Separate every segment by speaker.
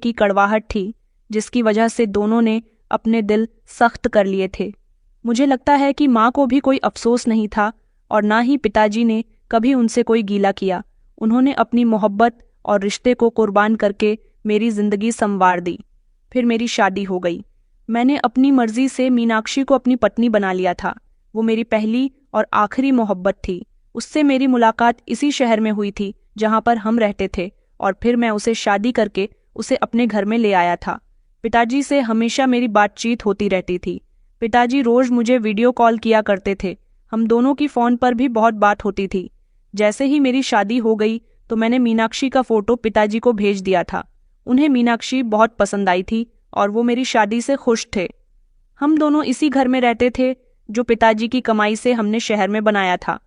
Speaker 1: की कड़वाहट थी जिसकी वजह से दोनों ने अपने दिल सख्त कर लिए थे। मुझे लगता है कि माँ को भी कोई अफसोस नहीं था और ना ही पिताजी ने कभी उनसे कोई गीला किया। उन्होंने अपनी मोहब्बत और रिश्ते को कुर्बान करके मेरी जिंदगी संवार दी। फिर मेरी शादी हो गई। मैंने अपनी मर्जी से मीनाक्षी को अपनी पत्नी बना लिया था। वो मेरी पहली और आखिरी मोहब्बत थी। उससे मेरी मुलाकात इसी शहर में हुई थी जहाँ पर हम रहते थे और फिर मैं उसे शादी करके उसे अपने घर में ले आया था। पिताजी से हमेशा मेरी बातचीत होती रहती थी। पिताजी रोज मुझे वीडियो कॉल किया करते थे। हम दोनों की फ़ोन पर भी बहुत बात होती थी। जैसे ही मेरी शादी हो गई तो मैंने मीनाक्षी का फ़ोटो पिताजी को भेज दिया था। उन्हें मीनाक्षी बहुत पसंद आई थी और वो मेरी शादी से खुश थे। हम दोनों इसी घर में रहते थे जो पिताजी की कमाई से हमने शहर में बनाया था।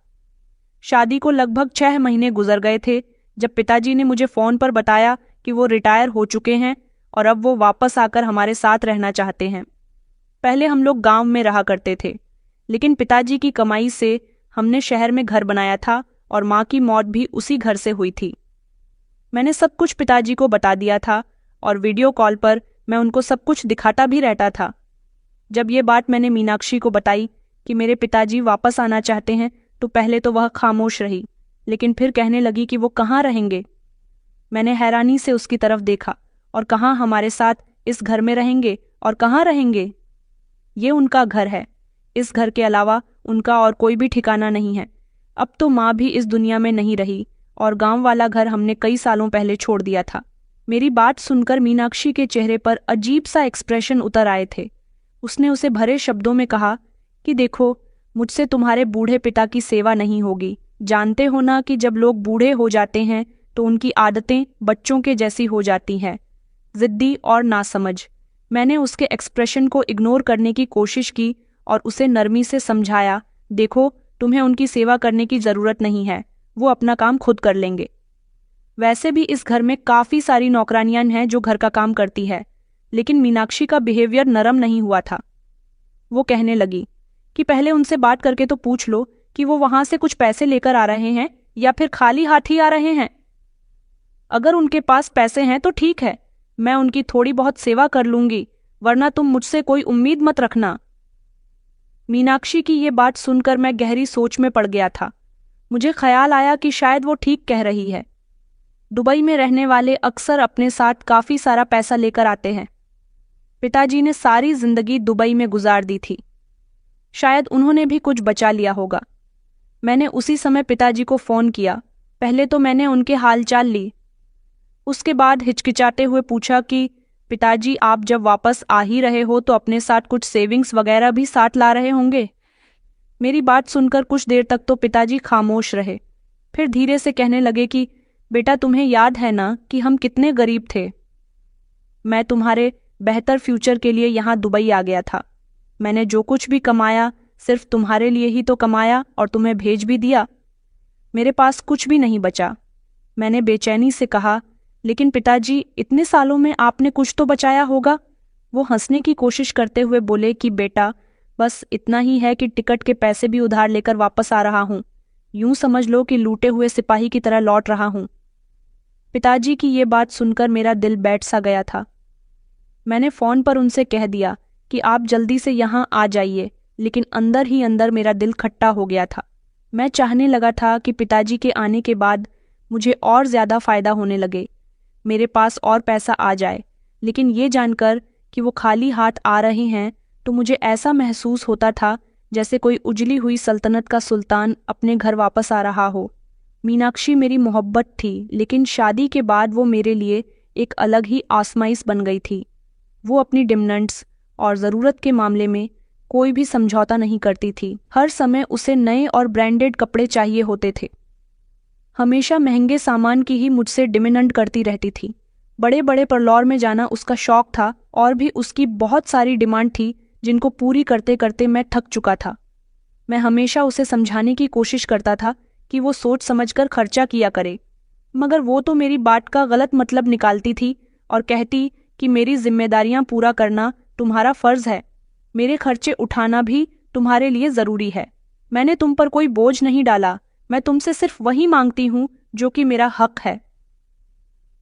Speaker 1: शादी को लगभग 6 महीने गुजर गए थे जब पिताजी ने मुझे फ़ोन पर बताया कि वो रिटायर हो चुके हैं और अब वो वापस आकर हमारे साथ रहना चाहते हैं। पहले हम लोग गांव में रहा करते थे, लेकिन पिताजी की कमाई से हमने शहर में घर बनाया था और माँ की मौत भी उसी घर से हुई थी। मैंने सब कुछ पिताजी को बता दिया था और वीडियो कॉल पर मैं उनको सब कुछ दिखाता भी रहता था। जब ये बात मैंने मीनाक्षी को बताई कि मेरे पिताजी वापस आना चाहते हैं तो पहले तो वह खामोश रही, लेकिन फिर कहने लगी कि वो कहाँ रहेंगे। मैंने हैरानी से उसकी तरफ देखा और कहा हमारे साथ इस घर में रहेंगे और कहाँ रहेंगे। ये उनका घर है, इस घर के अलावा उनका और कोई भी ठिकाना नहीं है। अब तो माँ भी इस दुनिया में नहीं रही और गांव वाला घर हमने कई सालों पहले छोड़ दिया था। मेरी बात सुनकर मीनाक्षी के चेहरे पर अजीब सा एक्सप्रेशन उतर आए थे। उसने उसे भरे शब्दों में कहा कि देखो, मुझसे तुम्हारे बूढ़े पिता की सेवा नहीं होगी। जानते हो ना कि जब लोग बूढ़े हो जाते हैं तो उनकी आदतें बच्चों के जैसी हो जाती हैं, जिद्दी और नासमझ। मैंने उसके एक्सप्रेशन को इग्नोर करने की कोशिश की और उसे नरमी से समझाया, देखो, तुम्हें उनकी सेवा करने की ज़रूरत नहीं है, वो अपना काम खुद कर लेंगे। वैसे भी इस घर में काफ़ी सारी नौकरानियां हैं जो घर का काम करती है। लेकिन मीनाक्षी का बिहेवियर नरम नहीं हुआ था। वो कहने लगी कि पहले उनसे बात करके तो पूछ लो कि वो वहां से कुछ पैसे लेकर आ रहे हैं या फिर खाली हाथ ही आ रहे हैं। अगर उनके पास पैसे हैं तो ठीक है, मैं उनकी थोड़ी बहुत सेवा कर लूंगी, वरना तुम मुझसे कोई उम्मीद मत रखना। मीनाक्षी की ये बात सुनकर मैं गहरी सोच में पड़ गया था। मुझे ख्याल आया कि शायद वो ठीक कह रही है। दुबई में रहने वाले अक्सर अपने साथ काफ़ी सारा पैसा लेकर आते हैं। पिताजी ने सारी जिंदगी दुबई में गुजार दी थी, शायद उन्होंने भी कुछ बचा लिया होगा। मैंने उसी समय पिताजी को फ़ोन किया। पहले तो मैंने उनके हालचाल ली, उसके बाद हिचकिचाते हुए पूछा कि पिताजी, आप जब वापस आ ही रहे हो तो अपने साथ कुछ सेविंग्स वगैरह भी साथ ला रहे होंगे। मेरी बात सुनकर कुछ देर तक तो पिताजी खामोश रहे, फिर धीरे से कहने लगे कि बेटा, तुम्हें याद है ना कि हम कितने गरीब थे। मैं तुम्हारे बेहतर फ्यूचर के लिए यहाँ दुबई आ गया था। मैंने जो कुछ भी कमाया सिर्फ तुम्हारे लिए ही तो कमाया और तुम्हें भेज भी दिया। मेरे पास कुछ भी नहीं बचा। मैंने बेचैनी से कहा, लेकिन पिताजी, इतने सालों में आपने कुछ तो बचाया होगा। वो हंसने की कोशिश करते हुए बोले कि बेटा, बस इतना ही है कि टिकट के पैसे भी उधार लेकर वापस आ रहा हूँ। यूं समझ लो कि लूटे हुए सिपाही की तरह लौट रहा हूँ। पिताजी की ये बात सुनकर मेरा दिल बैठ सा गया था। मैंने फ़ोन पर उनसे कह दिया कि आप जल्दी से यहाँ आ जाइए, लेकिन अंदर ही अंदर मेरा दिल खट्टा हो गया था। मैं चाहने लगा था कि पिताजी के आने के बाद मुझे और ज़्यादा फ़ायदा होने लगे, मेरे पास और पैसा आ जाए। लेकिन ये जानकर कि वो खाली हाथ आ रहे हैं तो मुझे ऐसा महसूस होता था जैसे कोई उजली हुई सल्तनत का सुल्तान अपने घर वापस आ रहा हो। मीनाक्षी मेरी मोहब्बत थी, लेकिन शादी के बाद वो मेरे लिए एक अलग ही आजमाइश बन गई थी। वो अपनी डिमांड्स और ज़रूरत के मामले में कोई भी समझौता नहीं करती थी। हर समय उसे नए और ब्रांडेड कपड़े चाहिए होते थे। हमेशा महंगे सामान की ही मुझसे डिमांड करती रहती थी। बड़े बड़े परलौर में जाना उसका शौक था और भी उसकी बहुत सारी डिमांड थी जिनको पूरी करते करते मैं थक चुका था। मैं हमेशा उसे समझाने की कोशिश करता था कि वो सोच समझकर खर्चा किया करे, मगर वो तो मेरी बात का गलत मतलब निकालती थी और कहती कि मेरी जिम्मेदारियां पूरा करना तुम्हारा फर्ज है, मेरे खर्चे उठाना भी तुम्हारे लिए ज़रूरी है। मैंने तुम पर कोई बोझ नहीं डाला, मैं तुमसे सिर्फ वही मांगती हूँ जो कि मेरा हक है।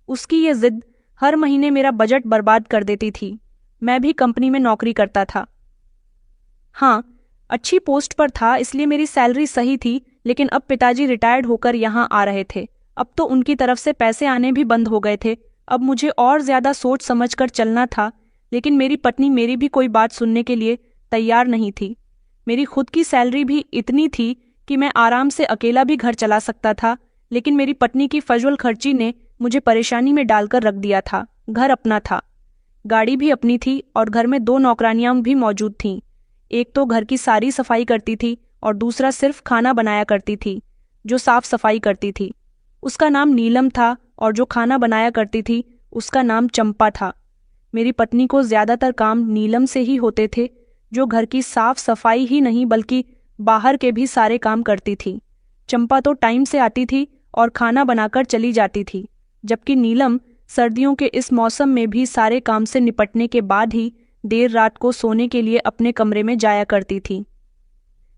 Speaker 1: उसकी ये जिद हर महीने मेरा बजट बर्बाद कर देती थी। मैं भी कंपनी में नौकरी करता था। हाँ, अच्छी पोस्ट पर था, इसलिए मेरी सैलरी सही थी, लेकिन अब पिताजी रिटायर्ड होकर यहाँ आ रहे थे। अब तो उनकी तरफ से पैसे आने भी बंद हो गए थे। अब मुझे और ज्यादा सोच समझ कर चलना था, लेकिन मेरी पत्नी मेरी भी कोई बात सुनने के लिए तैयार नहीं थी। मेरी खुद की सैलरी भी इतनी थी कि मैं आराम से अकेला भी घर चला सकता था, लेकिन मेरी पत्नी की फजूल खर्ची ने मुझे परेशानी में डालकर रख दिया था। घर अपना था, गाड़ी भी अपनी थी और घर में 2 नौकरानियां भी मौजूद थीं। एक तो घर की सारी सफाई करती थी और दूसरा सिर्फ खाना बनाया करती थी, जो साफ सफाई करती थी। उसका नाम नीलम था और जो खाना बनाया करती थी उसका नाम चंपा था। मेरी पत्नी को ज्यादातर काम नीलम से ही होते थे, जो घर की साफ सफाई ही नहीं बल्कि बाहर के भी सारे काम करती थी। चंपा तो टाइम से आती थी और खाना बनाकर चली जाती थी, जबकि नीलम सर्दियों के इस मौसम में भी सारे काम से निपटने के बाद ही देर रात को सोने के लिए अपने कमरे में जाया करती थी।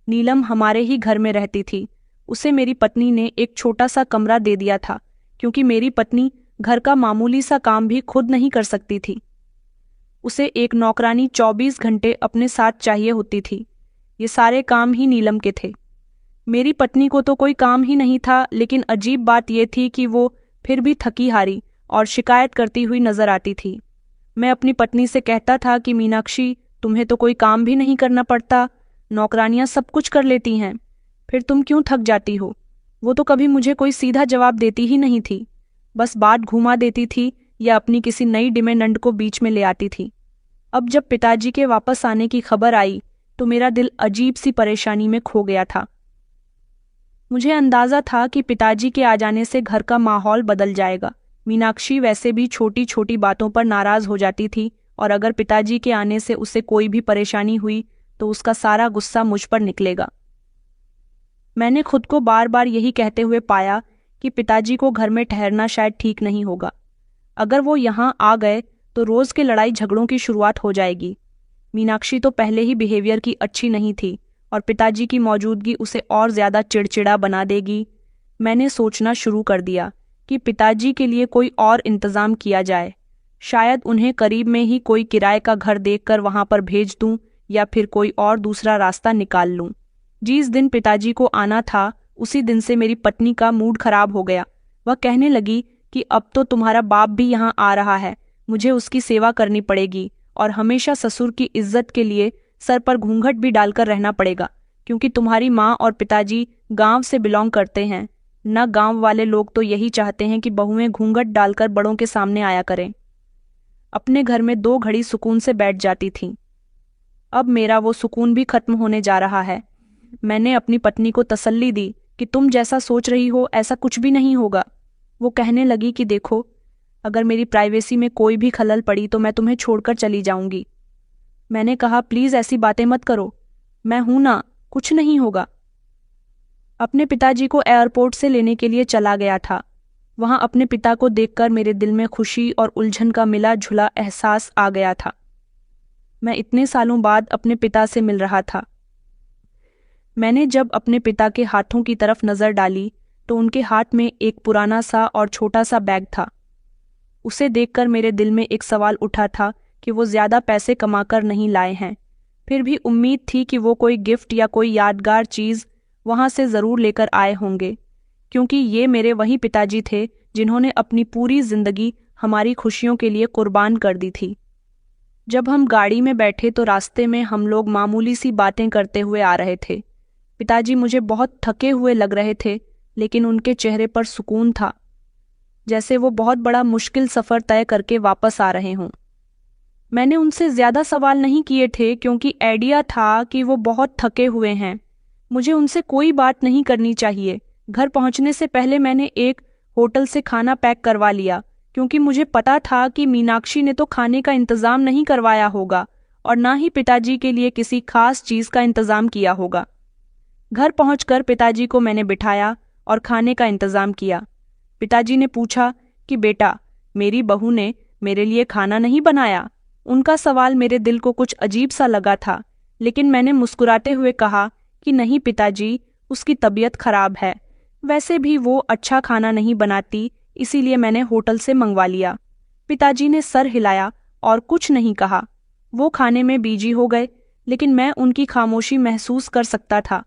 Speaker 1: नीलम हमारे ही घर में रहती थी। उसे मेरी पत्नी ने एक छोटा सा कमरा दे दिया था, क्योंकि मेरी पत्नी घर का मामूली सा काम भी खुद नहीं कर सकती थी। उसे एक नौकरानी 24 घंटे अपने साथ चाहिए होती थी। ये सारे काम ही नीलम के थे। मेरी पत्नी को तो कोई काम ही नहीं था, लेकिन अजीब बात यह थी कि वो फिर भी थकी हारी और शिकायत करती हुई नजर आती थी। मैं अपनी पत्नी से कहता था कि मीनाक्षी, तुम्हें तो कोई काम भी नहीं करना पड़ता, नौकरानियां सब कुछ कर लेती हैं, फिर तुम क्यों थक जाती हो? वो तो कभी मुझे कोई सीधा जवाब देती ही नहीं थी, बस बात घुमा देती थी या अपनी किसी नई डिमांड को बीच में ले आती थी। अब जब पिताजी के वापस आने की खबर आई तो मेरा दिल अजीब सी परेशानी में खो गया था। मुझे अंदाजा था कि पिताजी के आ जाने से घर का माहौल बदल जाएगा। मीनाक्षी वैसे भी छोटी छोटी बातों पर नाराज हो जाती थी और अगर पिताजी के आने से उसे कोई भी परेशानी हुई तो उसका सारा गुस्सा मुझ पर निकलेगा। मैंने खुद को बार बार यही कहते हुए पाया कि पिताजी को घर में ठहरना शायद ठीक नहीं होगा। अगर वो यहाँ आ गए तो रोज के लड़ाई झगड़ों की शुरुआत हो जाएगी। मीनाक्षी तो पहले ही बिहेवियर की अच्छी नहीं थी और पिताजी की मौजूदगी उसे और ज्यादा चिड़चिड़ा बना देगी। मैंने सोचना शुरू कर दिया कि पिताजी के लिए कोई और इंतजाम किया जाए। शायद उन्हें करीब में ही कोई किराए का घर देखकर वहां पर भेज दूं या फिर कोई और दूसरा रास्ता निकाल लूं। जिस दिन पिताजी को आना था उसी दिन से मेरी पत्नी का मूड खराब हो गया। वह कहने लगी कि अब तो तुम्हारा बाप भी यहाँ आ रहा है, मुझे उसकी सेवा करनी पड़ेगी और हमेशा ससुर की इज्जत के लिए सर पर घूंघट भी डालकर रहना पड़ेगा, क्योंकि तुम्हारी माँ और पिताजी गांव से बिलोंग करते हैं। न गांव वाले लोग तो यही चाहते हैं कि बहुएं घूंघट डालकर बड़ों के सामने आया करें। अपने घर में 2 घड़ी सुकून से बैठ जाती थीं। अब मेरा वो सुकून भी खत्म होने जा रहा है। मैंने अपनी पत्नी को तसल्ली दी कि तुम जैसा सोच रही हो ऐसा कुछ भी नहीं होगा। वो कहने लगी कि देखो, अगर मेरी प्राइवेसी में कोई भी खलल पड़ी तो मैं तुम्हें छोड़कर चली जाऊंगी। मैंने कहा, प्लीज ऐसी बातें मत करो, मैं हूं ना, कुछ नहीं होगा। अपने पिताजी को एयरपोर्ट से लेने के लिए चला गया था। वहां अपने पिता को देखकर मेरे दिल में खुशी और उलझन का मिला जुला एहसास आ गया था। मैं इतने सालों बाद अपने पिता से मिल रहा था। मैंने जब अपने पिता के हाथों की तरफ नजर डाली तो उनके हाथ में एक पुराना सा और छोटा सा बैग था। उसे देखकर मेरे दिल में एक सवाल उठा था कि वो ज्यादा पैसे कमाकर नहीं लाए हैं, फिर भी उम्मीद थी कि वो कोई गिफ्ट या कोई यादगार चीज वहां से जरूर लेकर आए होंगे, क्योंकि ये मेरे वही पिताजी थे जिन्होंने अपनी पूरी जिंदगी हमारी खुशियों के लिए कुर्बान कर दी थी। जब हम गाड़ी में बैठे तो रास्ते में हम लोग मामूली सी बातें करते हुए आ रहे थे। पिताजी मुझे बहुत थके हुए लग रहे थे, लेकिन उनके चेहरे पर सुकून था, जैसे वो बहुत बड़ा मुश्किल सफर तय करके वापस आ रहे हों। मैंने उनसे ज्यादा सवाल नहीं किए थे, क्योंकि आइडिया था कि वो बहुत थके हुए हैं। मुझे उनसे कोई बात नहीं करनी चाहिए। घर पहुंचने से पहले मैंने एक होटल से खाना पैक करवा लिया, क्योंकि मुझे पता था कि मीनाक्षी ने तो खाने का इंतजाम नहीं करवाया होगा और ना ही पिताजी के लिए किसी खास चीज का इंतजाम किया होगा। घर पहुंचकर पिताजी को मैंने बिठाया और खाने का इंतजाम किया। पिताजी ने पूछा कि बेटा, मेरी बहू ने मेरे लिए खाना नहीं बनाया? उनका सवाल मेरे दिल को कुछ अजीब सा लगा था, लेकिन मैंने मुस्कुराते हुए कहा कि नहीं पिताजी, उसकी तबीयत खराब है। वैसे भी वो अच्छा खाना नहीं बनाती, इसीलिए मैंने होटल से मंगवा लिया। पिताजी ने सर हिलाया और कुछ नहीं कहा। वो खाने में बिजी हो गए, लेकिन मैं उनकी खामोशी महसूस कर सकता था।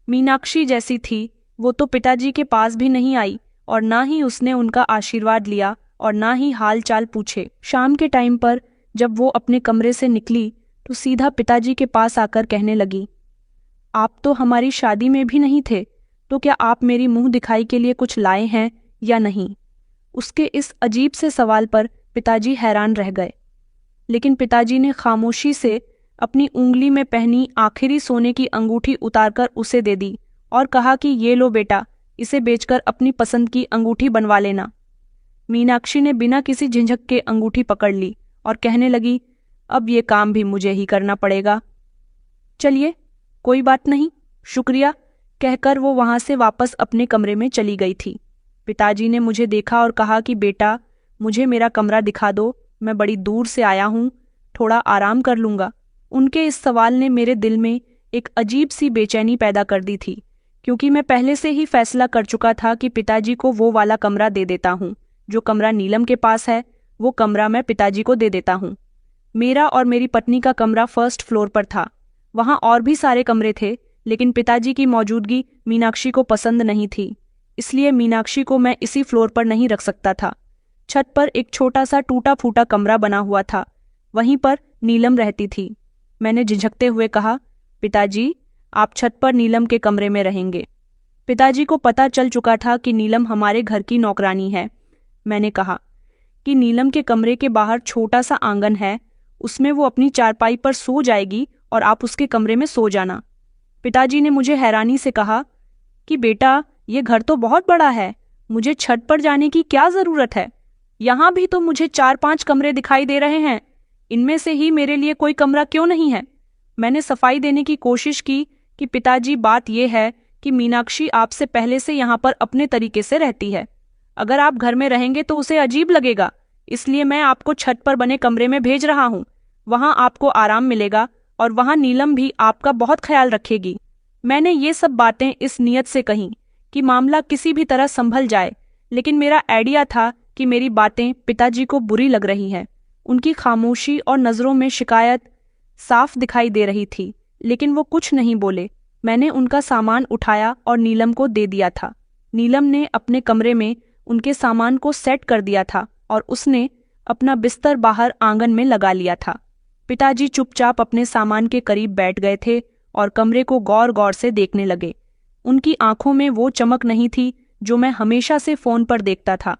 Speaker 1: मीनाक्षी जैसी थी, वो तो पिताजी के पास भी नहीं आई और ना ही उसने उनका आशीर्वाद लिया और ना ही हाल चाल पूछे। शाम के टाइम पर जब वो अपने कमरे से निकली तो सीधा पिताजी के पास आकर कहने लगी, आप तो हमारी शादी में भी नहीं थे, तो क्या आप मेरी मुंह दिखाई के लिए कुछ लाए हैं या नहीं? उसके इस अजीब से सवाल पर पिताजी हैरान रह गए, लेकिन पिताजी ने खामोशी से अपनी उंगली में पहनी आखिरी सोने की अंगूठी उतारकर उसे दे दी और कहा कि ये लो बेटा, इसे बेचकर अपनी पसंद की अंगूठी बनवा लेना। मीनाक्षी ने बिना किसी झिझक के अंगूठी पकड़ ली और कहने लगी, अब ये काम भी मुझे ही करना पड़ेगा। चलिए, कोई बात नहीं, शुक्रिया, कहकर वो वहां से वापस अपने कमरे में चली गई थी। पिताजी ने मुझे देखा और कहा कि बेटा, मुझे मेरा कमरा दिखा दो, मैं बड़ी दूर से आया हूँ, थोड़ा आराम कर लूँगा। उनके इस सवाल ने मेरे दिल में एक अजीब सी बेचैनी पैदा कर दी थी, क्योंकि मैं पहले से ही फैसला कर चुका था कि पिताजी को वो वाला कमरा दे देता हूँ। जो कमरा नीलम के पास है, वो कमरा मैं पिताजी को दे देता हूँ। मेरा और मेरी पत्नी का कमरा फर्स्ट फ्लोर पर था। वहाँ और भी सारे कमरे थे, लेकिन पिताजी की मौजूदगी मीनाक्षी को पसंद नहीं थी, इसलिए मीनाक्षी को मैं इसी फ्लोर पर नहीं रख सकता था। छत पर एक छोटा सा टूटा फूटा कमरा बना हुआ था, वहीं पर नीलम रहती थी। मैंने झिझकते हुए कहा, पिताजी, आप छत पर नीलम के कमरे में रहेंगे। पिताजी को पता चल चुका था कि नीलम हमारे घर की नौकरानी है। मैंने कहा कि नीलम के कमरे के बाहर छोटा सा आंगन है, उसमें वो अपनी चारपाई पर सो जाएगी और आप उसके कमरे में सो जाना। पिताजी ने मुझे हैरानी से कहा कि बेटा, ये घर तो बहुत बड़ा है, मुझे छत पर जाने की क्या जरूरत है? यहाँ भी तो मुझे 4-5 कमरे दिखाई दे रहे हैं, इनमें से ही मेरे लिए कोई कमरा क्यों नहीं है? मैंने सफाई देने की कोशिश की कि पिताजी, बात यह है कि मीनाक्षी आपसे पहले से यहाँ पर अपने तरीके से रहती है। अगर आप घर में रहेंगे तो उसे अजीब लगेगा, इसलिए मैं आपको छत पर बने कमरे में भेज रहा हूँ। वहाँ आपको आराम मिलेगा और वहाँ नीलम भी आपका बहुत ख्याल रखेगी। मैंने ये सब बातें इस नियत से कहीं कि मामला किसी भी तरह संभल जाए, लेकिन मेरा आइडिया था कि मेरी बातें पिताजी को बुरी लग रही हैं। उनकी खामोशी और नज़रों में शिकायत साफ दिखाई दे रही थी, लेकिन वो कुछ नहीं बोले। मैंने उनका सामान उठाया और नीलम को दे दिया था। नीलम ने अपने कमरे में उनके सामान को सेट कर दिया था और उसने अपना बिस्तर बाहर आंगन में लगा लिया था। पिताजी चुपचाप अपने सामान के करीब बैठ गए थे और कमरे को गौर गौर से देखने लगे। उनकी आंखों में वो चमक नहीं थी जो मैं हमेशा से फोन पर देखता था।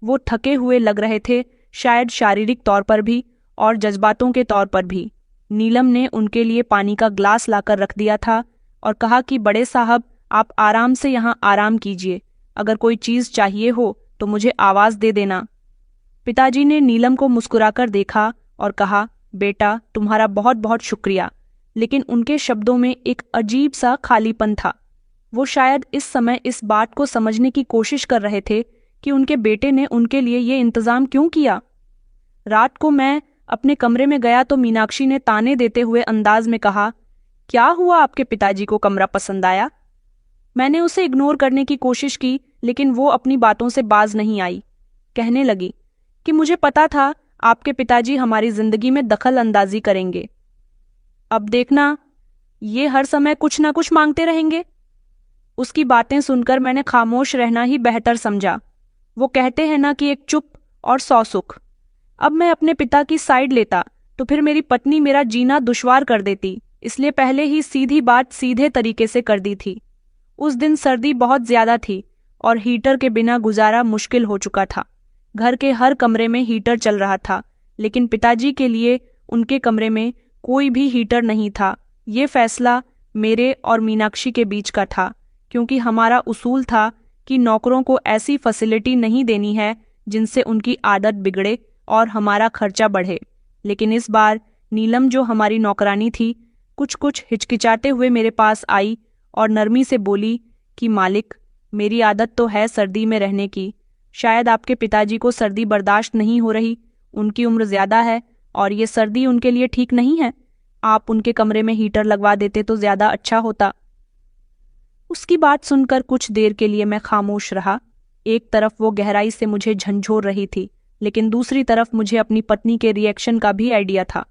Speaker 1: वो थके हुए लग रहे थे, शायद शारीरिक तौर पर भी और जज्बातों के तौर पर भी। नीलम ने उनके लिए पानी का ग्लास लाकर रख दिया था और कहा कि बड़े साहब, आप आराम से यहाँ आराम कीजिए, अगर कोई चीज़ चाहिए हो तो मुझे आवाज़ दे देना। पिताजी ने नीलम को मुस्कुराकर देखा और कहा, बेटा, तुम्हारा बहुत बहुत शुक्रिया। लेकिन उनके शब्दों में एक अजीब सा खालीपन था। वो शायद इस समय इस बात को समझने की कोशिश कर रहे थे कि उनके बेटे ने उनके लिए ये इंतज़ाम क्यों किया। रात को मैं अपने कमरे में गया तो मीनाक्षी ने ताने देते हुए अंदाज में कहा, क्या हुआ, आपके पिताजी को कमरा पसंद आया? मैंने उसे इग्नोर करने की कोशिश की, लेकिन वो अपनी बातों से बाज नहीं आई। कहने लगी कि मुझे पता था आपके पिताजी हमारी जिंदगी में दखल अंदाजी करेंगे। अब देखना, ये हर समय कुछ ना कुछ मांगते रहेंगे। उसकी बातें सुनकर मैंने खामोश रहना ही बेहतर समझा। वो कहते हैं ना कि एक चुप और 100 सुख। अब मैं अपने पिता की साइड लेता तो फिर मेरी पत्नी मेरा जीना दुश्वार कर देती, इसलिए पहले ही सीधी बात सीधे तरीके से कर दी थी। उस दिन सर्दी बहुत ज्यादा थी और हीटर के बिना गुजारा मुश्किल हो चुका था। घर के हर कमरे में हीटर चल रहा था, लेकिन पिताजी के लिए उनके कमरे में कोई भी हीटर नहीं था। ये फैसला मेरे और मीनाक्षी के बीच का था, क्योंकि हमारा उसूल था कि नौकरों को ऐसी फैसिलिटी नहीं देनी है जिनसे उनकी आदत बिगड़े और हमारा खर्चा बढ़े। लेकिन इस बार नीलम, जो हमारी नौकरानी थी, कुछ हिचकिचाते हुए मेरे पास आई और नरमी से बोली कि मालिक, मेरी आदत तो है सर्दी में रहने की, शायद आपके पिताजी को सर्दी बर्दाश्त नहीं हो रही, उनकी उम्र ज्यादा है और ये सर्दी उनके लिए ठीक नहीं है। आप उनके कमरे में हीटर लगवा देते तो ज्यादा अच्छा होता। उसकी बात सुनकर कुछ देर के लिए मैं खामोश रहा। एक तरफ वो गहराई से मुझे झंझोर रही थी लेकिन दूसरी तरफ मुझे अपनी पत्नी के रिएक्शन का भी आइडिया था।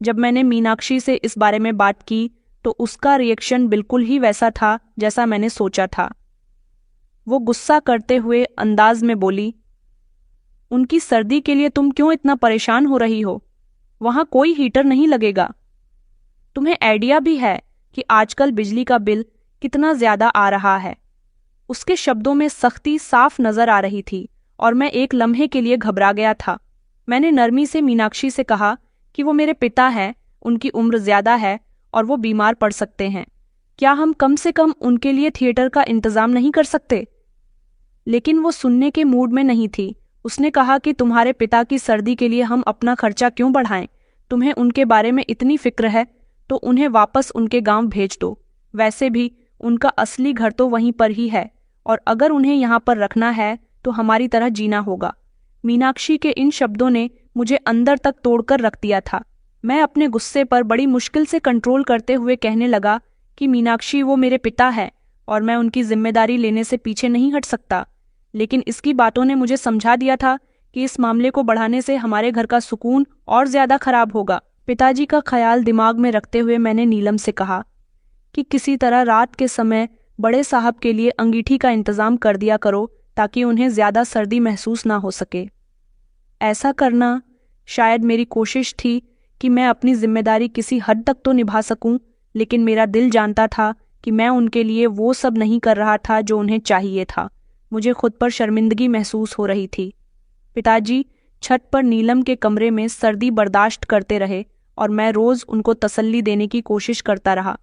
Speaker 1: जब मैंने मीनाक्षी से इस बारे में बात की तो उसका रिएक्शन बिल्कुल ही वैसा था जैसा मैंने सोचा था। वो गुस्सा करते हुए अंदाज में बोली, उनकी सर्दी के लिए तुम क्यों इतना परेशान हो रही हो? वहां कोई हीटर नहीं लगेगा। तुम्हें आइडिया भी है कि आजकल बिजली का बिल कितना ज्यादा आ रहा है। उसके शब्दों में सख्ती साफ नजर आ रही थी और मैं एक लम्हे के लिए घबरा गया था। मैंने नरमी से मीनाक्षी से कहा कि वो मेरे पिता हैं, उनकी उम्र ज्यादा है और वो बीमार पड़ सकते हैं। क्या हम कम से कम उनके लिए थिएटर का इंतजाम नहीं कर सकते? लेकिन वो सुनने के मूड में नहीं थी। उसने कहा कि तुम्हारे पिता की सर्दी के लिए हम अपना खर्चा क्यों बढ़ाएं? तुम्हें उनके बारे में इतनी फिक्र है तो उन्हें वापस उनके गांव भेज दो। वैसे भी उनका असली घर तो वहीं पर ही है और अगर उन्हें यहाँ पर रखना है तो हमारी तरह जीना होगा। मीनाक्षी के इन शब्दों ने मुझे अंदर तक तोड़कर रख दिया था। मैं अपने गुस्से पर बड़ी मुश्किल से कंट्रोल करते हुए कहने लगा कि मीनाक्षी, वो मेरे पिता है और मैं उनकी जिम्मेदारी लेने से पीछे नहीं हट सकता। लेकिन इसकी बातों ने मुझे समझा दिया था कि इस मामले को बढ़ाने से हमारे घर का सुकून और ज्यादा खराब होगा। पिताजी का ख्याल दिमाग में रखते हुए मैंने नीलम से कहा कि किसी तरह रात के समय बड़े साहब के लिए अंगीठी का इंतजाम कर दिया करो ताकि उन्हें ज्यादा सर्दी महसूस ना हो सके। ऐसा करना शायद मेरी कोशिश थी कि मैं अपनी जिम्मेदारी किसी हद तक तो निभा सकूं, लेकिन मेरा दिल जानता था कि मैं उनके लिए वो सब नहीं कर रहा था जो उन्हें चाहिए था। मुझे खुद पर शर्मिंदगी महसूस हो रही थी। पिताजी छत पर नीलम के कमरे में सर्दी बर्दाश्त करते रहे और मैं रोज उनको तसल्ली देने की कोशिश करता रहा।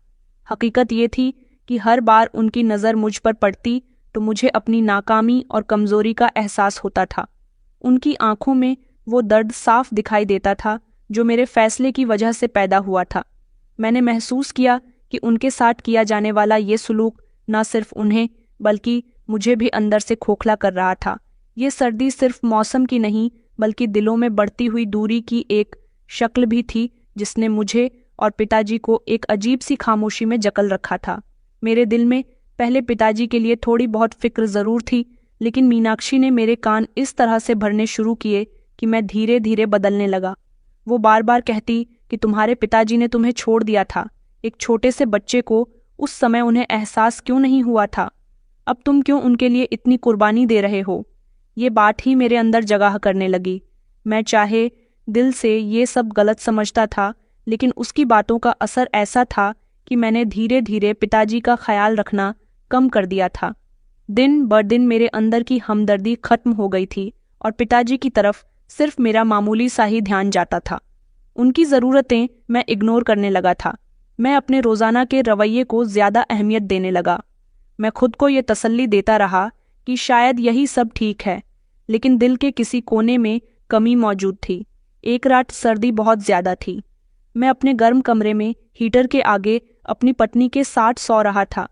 Speaker 1: हकीकत ये थी कि हर बार उनकी नज़र मुझ पर पड़ती तो मुझे अपनी नाकामी और कमजोरी का एहसास होता था। उनकी आंखों में वो दर्द साफ दिखाई देता था जो मेरे फैसले की वजह से पैदा हुआ था। मैंने महसूस किया कि उनके साथ किया जाने वाला ये सलूक न सिर्फ उन्हें बल्कि मुझे भी अंदर से खोखला कर रहा था। ये सर्दी सिर्फ मौसम की नहीं बल्कि दिलों में बढ़ती हुई दूरी की एक शक्ल भी थी जिसने मुझे और पिताजी को एक अजीब सी खामोशी में जकल रखा था। मेरे दिल में पहले पिताजी के लिए थोड़ी बहुत फिक्र जरूर थी, लेकिन मीनाक्षी ने मेरे कान इस तरह से भरने शुरू किए कि मैं धीरे धीरे बदलने लगा। वो बार बार कहती कि तुम्हारे पिताजी ने तुम्हें छोड़ दिया था। एक छोटे से बच्चे को उस समय उन्हें एहसास क्यों नहीं हुआ था? अब तुम क्यों उनके लिए इतनी कुर्बानी दे रहे हो? ये बात ही मेरे अंदर जगह करने लगी। मैं चाहे दिल से ये सब गलत समझता था, लेकिन उसकी बातों का असर ऐसा था कि मैंने धीरे धीरे पिताजी का ख्याल रखना कम कर दिया था। दिन ब दिन मेरे अंदर की हमदर्दी खत्म हो गई थी और पिताजी की तरफ सिर्फ मेरा मामूली सा ही ध्यान जाता था। उनकी ज़रूरतें मैं इग्नोर करने लगा था। मैं अपने रोज़ाना के रवैये को ज़्यादा अहमियत देने लगा। मैं खुद को ये तसल्ली देता रहा कि शायद यही सब ठीक है, लेकिन दिल के किसी कोने में कमी मौजूद थी। एक रात सर्दी बहुत ज़्यादा थी। मैं अपने गर्म कमरे में हीटर के आगे अपनी पत्नी के साथ सो रहा था।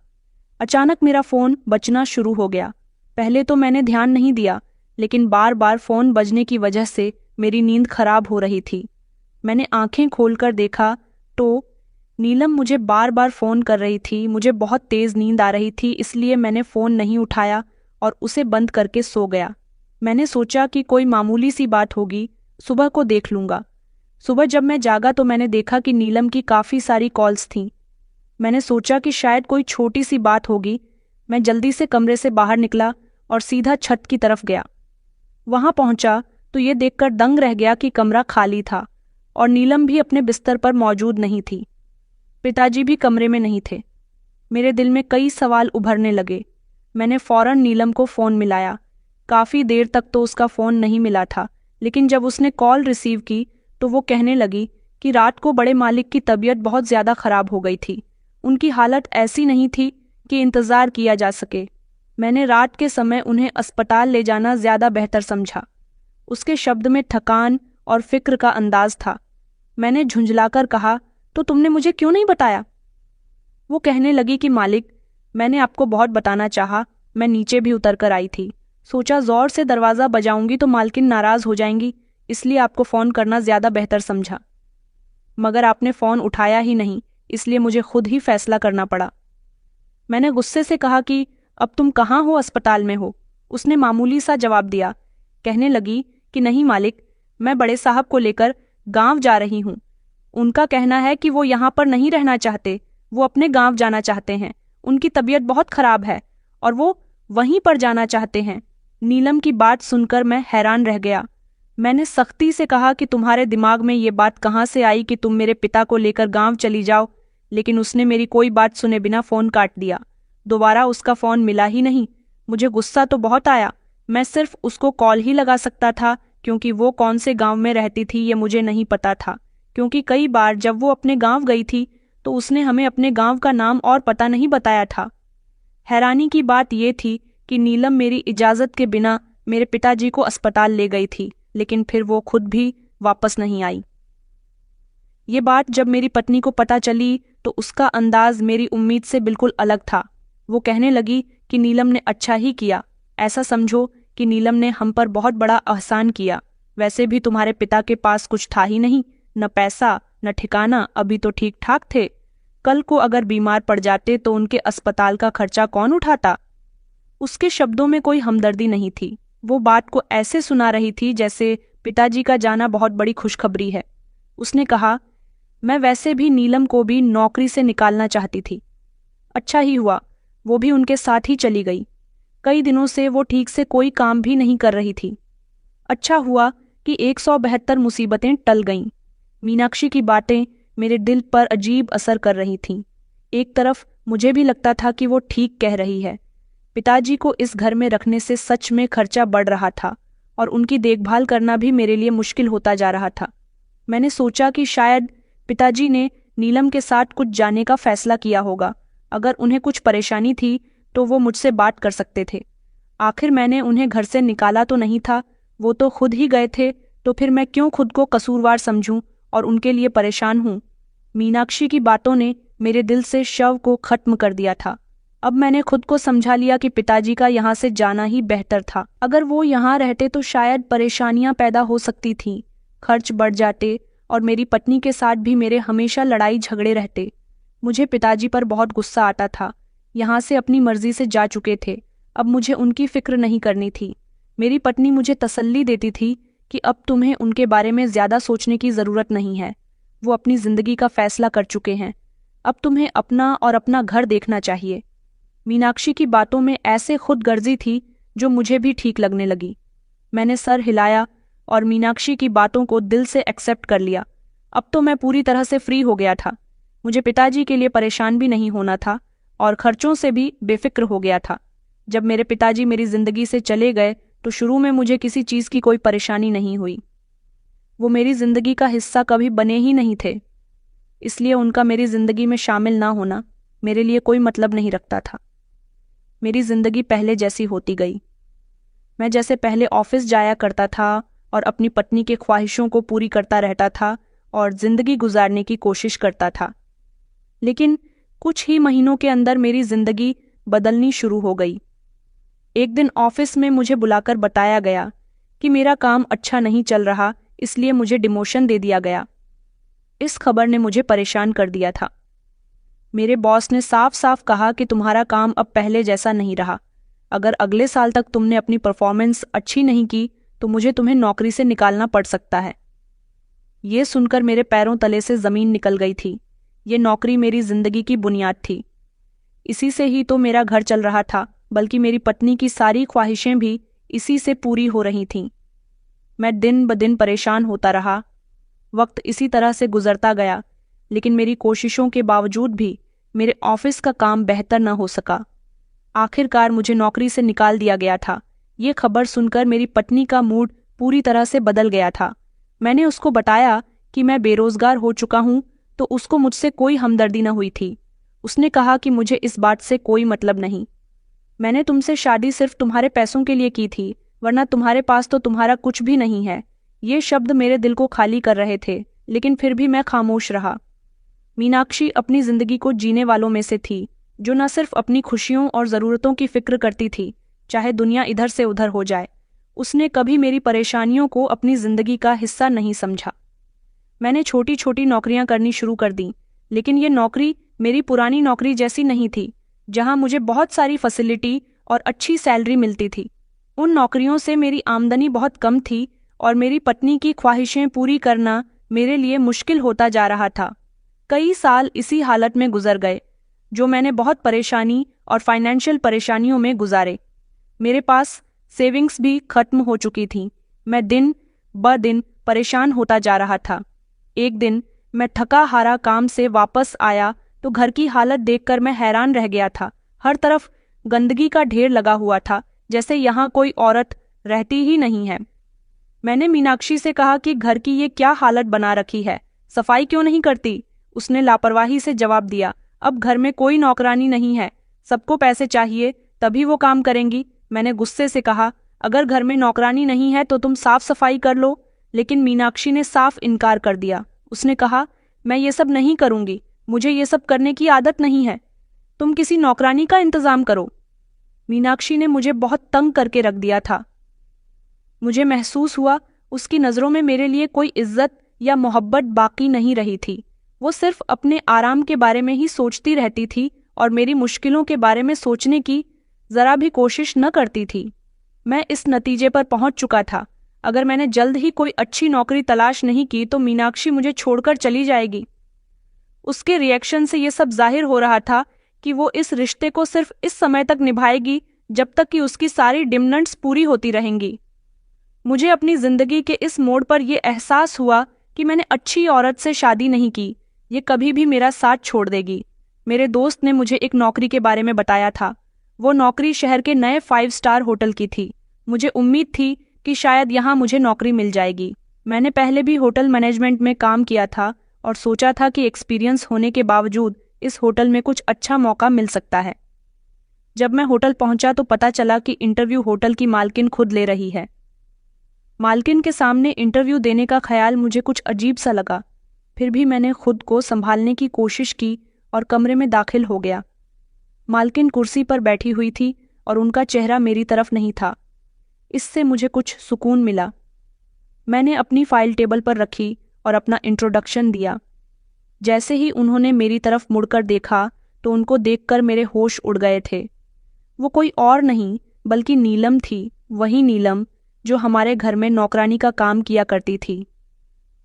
Speaker 1: अचानक मेरा फ़ोन बजना शुरू हो गया। पहले तो मैंने ध्यान नहीं दिया, लेकिन बार बार फ़ोन बजने की वजह से मेरी नींद खराब हो रही थी। मैंने आंखें खोलकर देखा तो नीलम मुझे बार बार फ़ोन कर रही थी। मुझे बहुत तेज़ नींद आ रही थी, इसलिए मैंने फ़ोन नहीं उठाया और उसे बंद करके सो गया। मैंने सोचा कि कोई मामूली सी बात होगी, सुबह को देख लूँगा। सुबह जब मैं जागा तो मैंने देखा कि नीलम की काफ़ी सारी कॉल्स थीं। मैंने सोचा कि शायद कोई छोटी सी बात होगी। मैं जल्दी से कमरे से बाहर निकला और सीधा छत की तरफ गया। वहां पहुंचा तो ये देखकर दंग रह गया कि कमरा खाली था और नीलम भी अपने बिस्तर पर मौजूद नहीं थी। पिताजी भी कमरे में नहीं थे। मेरे दिल में कई सवाल उभरने लगे। मैंने फौरन नीलम को फ़ोन मिलाया। काफ़ी देर तक तो उसका फ़ोन नहीं मिला था, लेकिन जब उसने कॉल रिसीव की तो वो कहने लगी कि रात को बड़े मालिक की तबीयत बहुत ज़्यादा ख़राब हो गई थी। उनकी हालत ऐसी नहीं थी कि इंतज़ार किया जा सके। मैंने रात के समय उन्हें अस्पताल ले जाना ज़्यादा बेहतर समझा। उसके शब्द में थकान और फिक्र का अंदाज था। मैंने झुंझलाकर कहा, तो तुमने मुझे क्यों नहीं बताया? वो कहने लगी कि मालिक, मैंने आपको बहुत बताना चाहा, मैं नीचे भी उतर कर आई थी। सोचा ज़ोर से दरवाज़ा बजाऊंगी तो मालकिन नाराज़ हो जाएंगी, इसलिए आपको फ़ोन करना ज़्यादा बेहतर समझा। मगर आपने फ़ोन उठाया ही नहीं, इसलिए मुझे खुद ही फैसला करना पड़ा। मैंने गुस्से से कहा कि अब तुम कहाँ हो? अस्पताल में हो। उसने मामूली सा जवाब दिया। कहने लगी कि नहीं मालिक, मैं बड़े साहब को लेकर गांव जा रही हूँ। उनका कहना है कि वो यहाँ पर नहीं रहना चाहते, वो अपने गांव जाना चाहते हैं। उनकी तबीयत बहुत खराब है और वो वहीं पर जाना चाहते हैं। नीलम की बात सुनकर मैं हैरान रह गया। मैंने सख्ती से कहा कि तुम्हारे दिमाग में ये बात कहाँ से आई कि तुम मेरे पिता को लेकर गांव चली जाओ, लेकिन उसने मेरी कोई बात सुने बिना फ़ोन काट दिया। दोबारा उसका फ़ोन मिला ही नहीं। मुझे गुस्सा तो बहुत आया। मैं सिर्फ उसको कॉल ही लगा सकता था, क्योंकि वो कौन से गांव में रहती थी ये मुझे नहीं पता था, क्योंकि कई बार जब वो अपने गांव गई थी तो उसने हमें अपने गांव का नाम और पता नहीं बताया था। हैरानी की बात ये थी कि नीलम मेरी इजाज़त के बिना मेरे पिताजी को अस्पताल ले गई थी, लेकिन फिर वो खुद भी वापस नहीं आई। ये बात जब मेरी पत्नी को पता चली तो उसका अंदाज मेरी उम्मीद से बिल्कुल अलग था। वो कहने लगी कि नीलम ने अच्छा ही किया। ऐसा समझो कि नीलम ने हम पर बहुत बड़ा एहसान किया। वैसे भी तुम्हारे पिता के पास कुछ था ही नहीं, न पैसा न ठिकाना, अभी तो ठीक ठाक थे। कल को अगर बीमार पड़ जाते तो उनके अस्पताल का खर्चा कौन उठाता? उसके शब्दों में कोई हमदर्दी नहीं थी। वो बात को ऐसे सुना रही थी जैसे पिताजी का जाना बहुत बड़ी खुशखबरी है। उसने कहा, मैं वैसे भी नीलम को भी नौकरी से निकालना चाहती थी। अच्छा ही हुआ वो भी उनके साथ ही चली गई। कई दिनों से वो ठीक से कोई काम भी नहीं कर रही थी। अच्छा हुआ कि 172 मुसीबतें टल गईं। मीनाक्षी की बातें मेरे दिल पर अजीब असर कर रही थीं। एक तरफ मुझे भी लगता था कि वो ठीक कह रही है। पिताजी को इस घर में रखने से सच में खर्चा बढ़ रहा था और उनकी देखभाल करना भी मेरे लिए मुश्किल होता जा रहा था। मैंने सोचा कि शायद पिताजी ने नीलम के साथ कुछ जाने का फैसला किया होगा। अगर उन्हें कुछ परेशानी थी तो वो मुझसे बात कर सकते थे। आखिर मैंने उन्हें घर से निकाला तो नहीं था, वो तो खुद ही गए थे, तो फिर मैं क्यों खुद को कसूरवार समझूं और उनके लिए परेशान हूं? मीनाक्षी की बातों ने मेरे दिल से शव को खत्म कर दिया था। अब मैंने खुद को समझा लिया कि पिताजी का यहाँ से जाना ही बेहतर था। अगर वो यहाँ रहते तो शायद परेशानियां पैदा हो सकती थीं, खर्च बढ़ जाते और मेरी पत्नी के साथ भी मेरे हमेशा लड़ाई झगड़े रहते। मुझे पिताजी पर बहुत गुस्सा आता था। यहाँ से अपनी मर्जी से जा चुके थे, अब मुझे उनकी फिक्र नहीं करनी थी। मेरी पत्नी मुझे तसल्ली देती थी कि अब तुम्हें उनके बारे में ज़्यादा सोचने की ज़रूरत नहीं है, वो अपनी ज़िंदगी का फैसला कर चुके हैं, अब तुम्हें अपना और अपना घर देखना चाहिए। मीनाक्षी की बातों में ऐसे खुदगर्जी थी जो मुझे भी ठीक लगने लगी। मैंने सर हिलाया और मीनाक्षी की बातों को दिल से एक्सेप्ट कर लिया। अब तो मैं पूरी तरह से फ्री हो गया था। मुझे पिताजी के लिए परेशान भी नहीं होना था और खर्चों से भी बेफिक्र हो गया था। जब मेरे पिताजी मेरी ज़िंदगी से चले गए तो शुरू में मुझे किसी चीज़ की कोई परेशानी नहीं हुई। वो मेरी ज़िंदगी का हिस्सा कभी बने ही नहीं थे, इसलिए उनका मेरी ज़िंदगी में शामिल ना होना मेरे लिए कोई मतलब नहीं रखता था। मेरी ज़िंदगी पहले जैसी होती गई। मैं जैसे पहले ऑफिस जाया करता था और अपनी पत्नी के ख्वाहिशों को पूरी करता रहता था और ज़िंदगी गुजारने की कोशिश करता था। लेकिन कुछ ही महीनों के अंदर मेरी ज़िंदगी बदलनी शुरू हो गई। एक दिन ऑफिस में मुझे बुलाकर बताया गया कि मेरा काम अच्छा नहीं चल रहा, इसलिए मुझे डिमोशन दे दिया गया। इस खबर ने मुझे परेशान कर दिया था। मेरे बॉस ने साफ साफ कहा कि तुम्हारा काम अब पहले जैसा नहीं रहा। अगर अगले साल तक तुमने अपनी परफॉर्मेंस अच्छी नहीं की तो मुझे तुम्हें नौकरी से निकालना पड़ सकता है। ये सुनकर मेरे पैरों तले से ज़मीन निकल गई थी। ये नौकरी मेरी ज़िंदगी की बुनियाद थी। इसी से ही तो मेरा घर चल रहा था, बल्कि मेरी पत्नी की सारी ख्वाहिशें भी इसी से पूरी हो रही थीं। मैं दिन ब दिन परेशान होता रहा। वक्त इसी तरह से गुजरता गया, लेकिन मेरी कोशिशों के बावजूद भी मेरे ऑफिस का काम बेहतर न हो सका। आखिरकार मुझे नौकरी से निकाल दिया गया था। ये खबर सुनकर मेरी पत्नी का मूड पूरी तरह से बदल गया था। मैंने उसको बताया कि मैं बेरोजगार हो चुका हूँ तो उसको मुझसे कोई हमदर्दी न हुई थी। उसने कहा कि मुझे इस बात से कोई मतलब नहीं। मैंने तुमसे शादी सिर्फ तुम्हारे पैसों के लिए की थी, वरना तुम्हारे पास तो तुम्हारा कुछ भी नहीं है। ये शब्द मेरे दिल को खाली कर रहे थे, लेकिन फिर भी मैं खामोश रहा। मीनाक्षी अपनी जिंदगी को जीने वालों में से थी, जो न सिर्फ अपनी खुशियों और ज़रूरतों की फिक्र करती थी, चाहे दुनिया इधर से उधर हो जाए। उसने कभी मेरी परेशानियों को अपनी ज़िंदगी का हिस्सा नहीं समझा। मैंने छोटी छोटी नौकरियां करनी शुरू कर दी, लेकिन ये नौकरी मेरी पुरानी नौकरी जैसी नहीं थी, जहां मुझे बहुत सारी फैसिलिटी और अच्छी सैलरी मिलती थी। उन नौकरियों से मेरी आमदनी बहुत कम थी और मेरी पत्नी की ख्वाहिशें पूरी करना मेरे लिए मुश्किल होता जा रहा था। कई साल इसी हालत में गुजर गए, जो मैंने बहुत परेशानी और फाइनेंशियल परेशानियों में गुजारे। मेरे पास सेविंग्स भी खत्म हो चुकी थीं। मैं दिन ब दिन परेशान होता जा रहा था। एक दिन मैं थका हारा काम से वापस आया तो घर की हालत देखकर मैं हैरान रह गया था। हर तरफ गंदगी का ढेर लगा हुआ था, जैसे यहाँ कोई औरत रहती ही नहीं है। मैंने मीनाक्षी से कहा कि घर की ये क्या हालत बना रखी है, सफाई क्यों नहीं करती? उसने लापरवाही से जवाब दिया, अब घर में कोई नौकरानी नहीं है, सबको पैसे चाहिए तभी वो काम करेंगी। मैंने गुस्से से कहा, अगर घर में नौकरानी नहीं है तो तुम साफ सफाई कर लो। लेकिन मीनाक्षी ने साफ इनकार कर दिया। उसने कहा, मैं ये सब नहीं करूंगी, मुझे ये सब करने की आदत नहीं है, तुम किसी नौकरानी का इंतजाम करो। मीनाक्षी ने मुझे बहुत तंग करके रख दिया था। मुझे महसूस हुआ उसकी नज़रों में मेरे लिए कोई इज्जत या मोहब्बत बाकी नहीं रही थी। वो सिर्फ अपने आराम के बारे में ही सोचती रहती थी और मेरी मुश्किलों के बारे में सोचने की जरा भी कोशिश न करती थी। मैं इस नतीजे पर पहुंच चुका था, अगर मैंने जल्द ही कोई अच्छी नौकरी तलाश नहीं की तो मीनाक्षी मुझे छोड़कर चली जाएगी। उसके रिएक्शन से ये सब जाहिर हो रहा था कि वो इस रिश्ते को सिर्फ इस समय तक निभाएगी जब तक कि उसकी सारी डिमांड्स पूरी होती रहेंगी। मुझे अपनी जिंदगी के इस मोड़ पर यह एहसास हुआ कि मैंने अच्छी औरत से शादी नहीं की, ये कभी भी मेरा साथ छोड़ देगी। मेरे दोस्त ने मुझे एक नौकरी के बारे में बताया था। वो नौकरी शहर के नए 5 स्टार होटल की थी। मुझे उम्मीद थी कि शायद यहाँ मुझे नौकरी मिल जाएगी। मैंने पहले भी होटल मैनेजमेंट में काम किया था और सोचा था कि एक्सपीरियंस होने के बावजूद इस होटल में कुछ अच्छा मौका मिल सकता है। जब मैं होटल पहुंचा तो पता चला कि इंटरव्यू होटल की मालकिन खुद ले रही है। मालकिन के सामने इंटरव्यू देने का ख्याल मुझे कुछ अजीब सा लगा। फिर भी मैंने खुद को संभालने की कोशिश की और कमरे में दाखिल हो गया। मालकिन कुर्सी पर बैठी हुई थी और उनका चेहरा मेरी तरफ नहीं था। इससे मुझे कुछ सुकून मिला। मैंने अपनी फाइल टेबल पर रखी और अपना इंट्रोडक्शन दिया। जैसे ही उन्होंने मेरी तरफ मुड़कर देखा तो उनको देखकर मेरे होश उड़ गए थे। वो कोई और नहीं बल्कि नीलम थी, वही नीलम जो हमारे घर में नौकरानी का काम किया करती थी।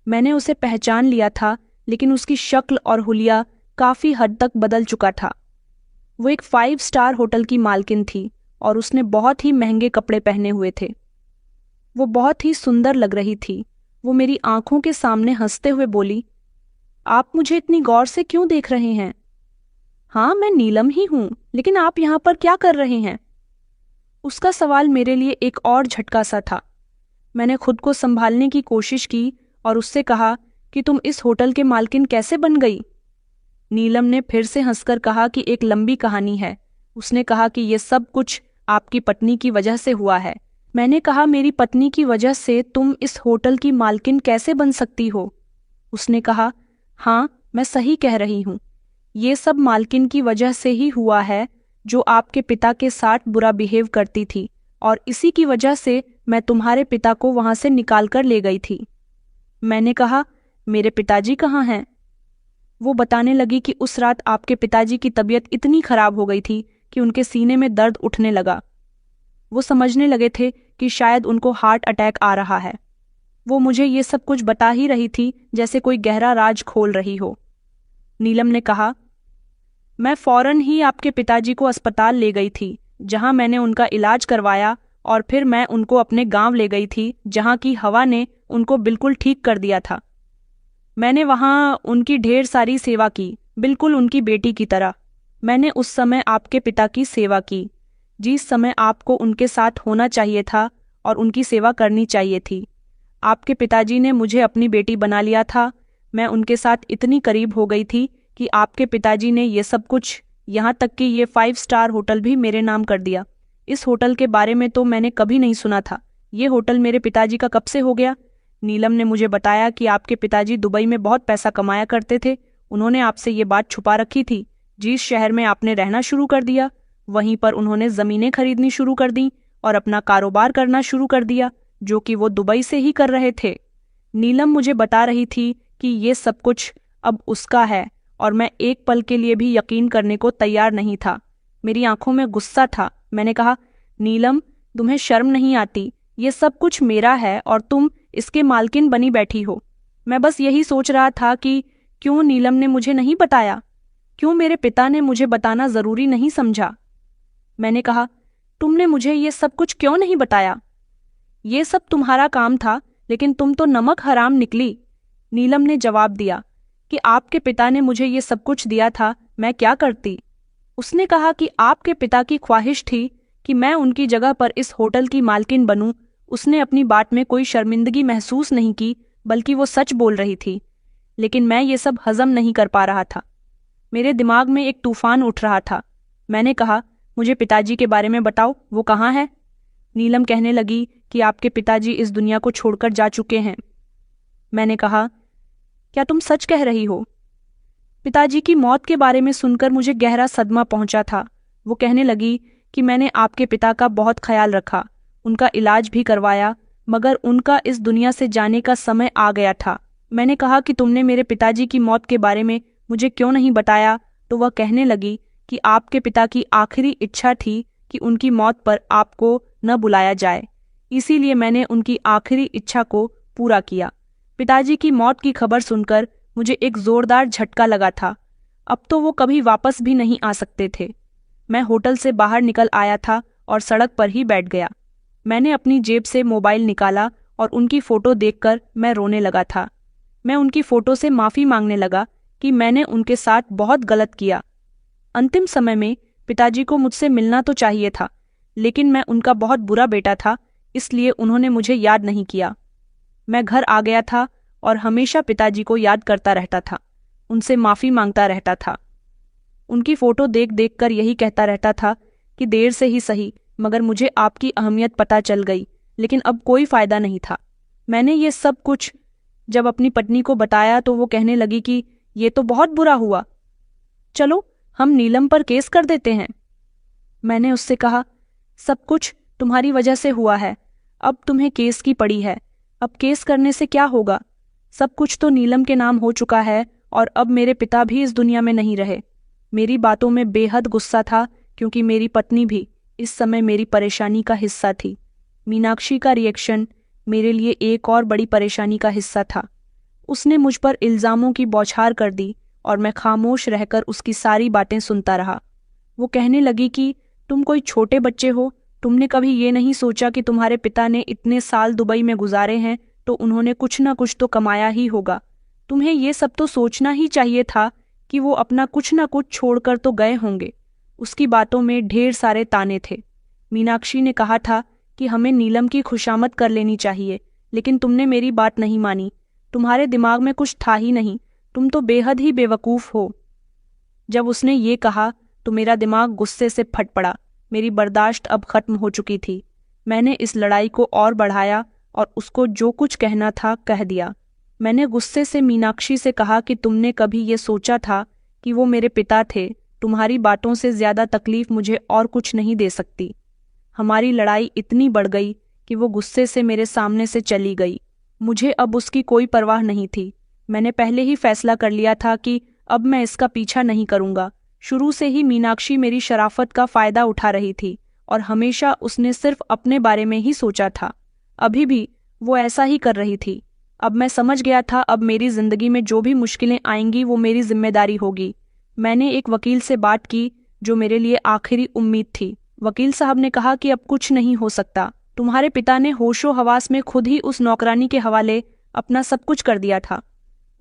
Speaker 1: मैंने उसे पहचान लिया था, लेकिन उसकी शक्ल और हुलिया काफ़ी हद तक बदल चुका था। वो एक 5 स्टार होटल की मालकिन थी और उसने बहुत ही महंगे कपड़े पहने हुए थे। वो बहुत ही सुंदर लग रही थी। वो मेरी आंखों के सामने हंसते हुए बोली, आप मुझे इतनी गौर से क्यों देख रहे हैं? हाँ, मैं नीलम ही हूँ, लेकिन आप यहाँ पर क्या कर रहे हैं? उसका सवाल मेरे लिए एक और झटका सा था। मैंने खुद को संभालने की कोशिश की और उससे कहा कि तुम इस होटल के मालकिन कैसे बन गई? नीलम ने फिर से हंसकर कहा कि एक लंबी कहानी है। उसने कहा कि ये सब कुछ आपकी पत्नी की वजह से हुआ है। मैंने कहा, मेरी पत्नी की वजह से तुम इस होटल की मालकिन कैसे बन सकती हो? उसने कहा, हाँ, मैं सही कह रही हूँ। ये सब मालकिन की वजह से ही हुआ है, जो आपके पिता के साथ बुरा बिहेव करती थी, और इसी की वजह से मैं तुम्हारे पिता को वहां से निकाल कर ले गई थी। मैंने कहा, मेरे पिताजी कहाँ हैं? वो बताने लगी कि उस रात आपके पिताजी की तबीयत इतनी खराब हो गई थी कि उनके सीने में दर्द उठने लगा। वो समझने लगे थे कि शायद उनको हार्ट अटैक आ रहा है। वो मुझे ये सब कुछ बता ही रही थी जैसे कोई गहरा राज खोल रही हो। नीलम ने कहा, मैं फौरन ही आपके पिताजी को अस्पताल ले गई थी, जहां मैंने उनका इलाज करवाया, और फिर मैं उनको अपने गांव ले गई थी, जहां की हवा ने उनको बिल्कुल ठीक कर दिया था। मैंने वहां उनकी ढेर सारी सेवा की, बिल्कुल उनकी बेटी की तरह। मैंने उस समय आपके पिता की सेवा की, जिस समय आपको उनके साथ होना चाहिए था और उनकी सेवा करनी चाहिए थी। आपके पिताजी ने मुझे अपनी बेटी बना लिया था। मैं उनके साथ इतनी करीब हो गई थी कि आपके पिताजी ने ये सब कुछ, यहाँ तक कि ये 5 स्टार होटल भी मेरे नाम कर दिया। इस होटल के बारे में तो मैंने कभी नहीं सुना था। ये होटल मेरे पिताजी का कब से हो गया? नीलम ने मुझे बताया कि आपके पिताजी दुबई में बहुत पैसा कमाया करते थे। उन्होंने आपसे ये बात छुपा रखी थी। जिस शहर में आपने रहना शुरू कर दिया, वहीं पर उन्होंने ज़मीनें खरीदनी शुरू कर दी और अपना कारोबार करना शुरू कर दिया, जो कि वो दुबई से ही कर रहे थे। नीलम मुझे बता रही थी कि ये सब कुछ अब उसका है, और मैं एक पल के लिए भी यकीन करने को तैयार नहीं था। मेरी आंखों में गुस्सा था। मैंने कहा, नीलम, तुम्हें शर्म नहीं आती? ये सब कुछ मेरा है और तुम इसके मालकिन बनी बैठी हो। मैं बस यही सोच रहा था कि क्यों नीलम ने मुझे नहीं बताया, क्यों मेरे पिता ने मुझे बताना जरूरी नहीं समझा। मैंने कहा, तुमने मुझे ये सब कुछ क्यों नहीं बताया? ये सब तुम्हारा काम था, लेकिन तुम तो नमक हराम निकली। नीलम ने जवाब दिया कि आपके पिता ने मुझे ये सब कुछ दिया था, मैं क्या करती। उसने कहा कि आपके पिता की ख्वाहिश थी कि मैं उनकी जगह पर इस होटल की मालकिन बनूं। उसने अपनी बात में कोई शर्मिंदगी महसूस नहीं की, बल्कि वो सच बोल रही थी। लेकिन मैं ये सब हजम नहीं कर पा रहा था। मेरे दिमाग में एक तूफान उठ रहा था। मैंने कहा, मुझे पिताजी के बारे में बताओ, वो कहाँ है? नीलम कहने लगी कि आपके पिताजी इस दुनिया को छोड़कर जा चुके हैं। मैंने कहा, क्या तुम सच कह रही हो? पिताजी की मौत के बारे में सुनकर मुझे गहरा सदमा पहुंचा था। वो कहने लगी कि मैंने आपके पिता का बहुत ख्याल रखा, उनका इलाज भी करवाया, मगर उनका इस दुनिया से जाने का समय आ गया था। मैंने कहा कि तुमने मेरे पिताजी की मौत के बारे में मुझे क्यों नहीं बताया? तो वह कहने लगी कि आपके पिता की आखिरी इच्छा थी कि उनकी मौत पर आपको न बुलाया जाए, इसीलिए मैंने उनकी आखिरी इच्छा को पूरा किया। पिताजी की मौत की खबर सुनकर मुझे एक जोरदार झटका लगा था। अब तो वो कभी वापस भी नहीं आ सकते थे। मैं होटल से बाहर निकल आया था और सड़क पर ही बैठ गया। मैंने अपनी जेब से मोबाइल निकाला और उनकी फ़ोटो देखकर मैं रोने लगा था। मैं उनकी फ़ोटो से माफ़ी मांगने लगा कि मैंने उनके साथ बहुत गलत किया। अंतिम समय में पिताजी को मुझसे मिलना तो चाहिए था, लेकिन मैं उनका बहुत बुरा बेटा था, इसलिए उन्होंने मुझे याद नहीं किया। मैं घर आ गया था और हमेशा पिताजी को याद करता रहता था, उनसे माफ़ी मांगता रहता था। उनकी फ़ोटो देख देख कर यही कहता रहता था कि देर से ही सही, मगर मुझे आपकी अहमियत पता चल गई। लेकिन अब कोई फ़ायदा नहीं था। मैंने ये सब कुछ जब अपनी पत्नी को बताया तो वो कहने लगी कि ये तो बहुत बुरा हुआ, चलो हम नीलम पर केस कर देते हैं। मैंने उससे कहा, सब कुछ तुम्हारी वजह से हुआ है, अब तुम्हें केस की पड़ी है। अब केस करने से क्या होगा? सब कुछ तो नीलम के नाम हो चुका है और अब मेरे पिता भी इस दुनिया में नहीं रहे। मेरी बातों में बेहद गुस्सा था, क्योंकि मेरी पत्नी भी इस समय मेरी परेशानी का हिस्सा थी। मीनाक्षी का रिएक्शन मेरे लिए एक और बड़ी परेशानी का हिस्सा था। उसने मुझ पर इल्ज़ामों की बौछार कर दी और मैं खामोश रहकर उसकी सारी बातें सुनता रहा। वो कहने लगी कि तुम कोई छोटे बच्चे हो, तुमने कभी ये नहीं सोचा कि तुम्हारे पिता ने इतने साल दुबई में गुजारे हैं तो उन्होंने कुछ ना कुछ तो कमाया ही होगा। तुम्हें ये सब तो सोचना ही चाहिए था कि वो अपना कुछ ना कुछ छोड़कर तो गए होंगे। उसकी बातों में ढेर सारे ताने थे। मीनाक्षी ने कहा था कि हमें नीलम की खुशामद कर लेनी चाहिए, लेकिन तुमने मेरी बात नहीं मानी। तुम्हारे दिमाग में कुछ था ही नहीं, तुम तो बेहद ही बेवकूफ़ हो। जब उसने ये कहा तो मेरा दिमाग गुस्से से फट पड़ा। मेरी बर्दाश्त अब खत्म हो चुकी थी। मैंने इस लड़ाई को और बढ़ाया और उसको जो कुछ कहना था कह दिया। मैंने गुस्से से मीनाक्षी से कहा कि तुमने कभी ये सोचा था कि वो मेरे पिता थे? तुम्हारी बातों से ज़्यादा तकलीफ मुझे और कुछ नहीं दे सकती। हमारी लड़ाई इतनी बढ़ गई कि वो गुस्से से मेरे सामने से चली गई। मुझे अब उसकी कोई परवाह नहीं थी। मैंने पहले ही फैसला कर लिया था कि अब मैं इसका पीछा नहीं करूँगा। शुरू से ही मीनाक्षी मेरी शराफत का फ़ायदा उठा रही थी और हमेशा उसने सिर्फ अपने बारे में ही सोचा था। अभी भी वो ऐसा ही कर रही थी। अब मैं समझ गया था, अब मेरी ज़िंदगी में जो भी मुश्किलें आएंगी वो मेरी जिम्मेदारी होगी। मैंने एक वकील से बात की जो मेरे लिए आखिरी उम्मीद थी। वकील साहब ने कहा कि अब कुछ नहीं हो सकता। तुम्हारे पिता ने होशो हवास में खुद ही उस नौकरानी के हवाले अपना सब कुछ कर दिया था।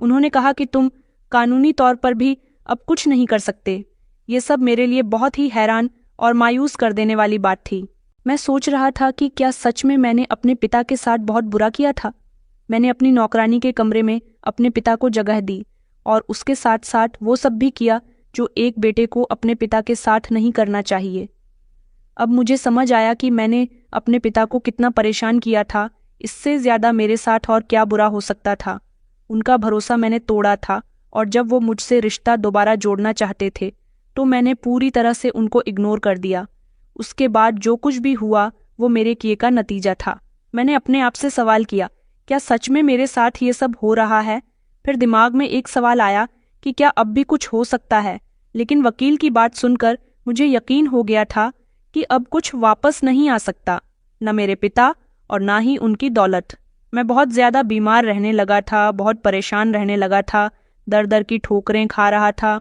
Speaker 1: उन्होंने कहा कि तुम कानूनी तौर पर भी अब कुछ नहीं कर सकते। ये सब मेरे लिए बहुत ही हैरान और मायूस कर देने वाली बात थी। मैं सोच रहा था कि क्या सच में मैंने अपने पिता के साथ बहुत बुरा किया था। मैंने अपनी नौकरानी के कमरे में अपने पिता को जगह दी और उसके साथ साथ वो सब भी किया जो एक बेटे को अपने पिता के साथ नहीं करना चाहिए। अब मुझे समझ आया कि मैंने अपने पिता को कितना परेशान किया था। इससे ज़्यादा मेरे साथ और क्या बुरा हो सकता था। उनका भरोसा मैंने तोड़ा था और जब वो मुझसे रिश्ता दोबारा जोड़ना चाहते थे तो मैंने पूरी तरह से उनको इग्नोर कर दिया। उसके बाद जो कुछ भी हुआ वो मेरे किए का नतीजा था। मैंने अपने आप से सवाल किया, क्या सच में मेरे साथ ये सब हो रहा है? फिर दिमाग में एक सवाल आया कि क्या अब भी कुछ हो सकता है, लेकिन वकील की बात सुनकर मुझे यकीन हो गया था कि अब कुछ वापस नहीं आ सकता, न मेरे पिता और ना ही उनकी दौलत। मैं बहुत ज़्यादा बीमार रहने लगा था, बहुत परेशान रहने लगा था, दर दर की ठोकरें खा रहा था।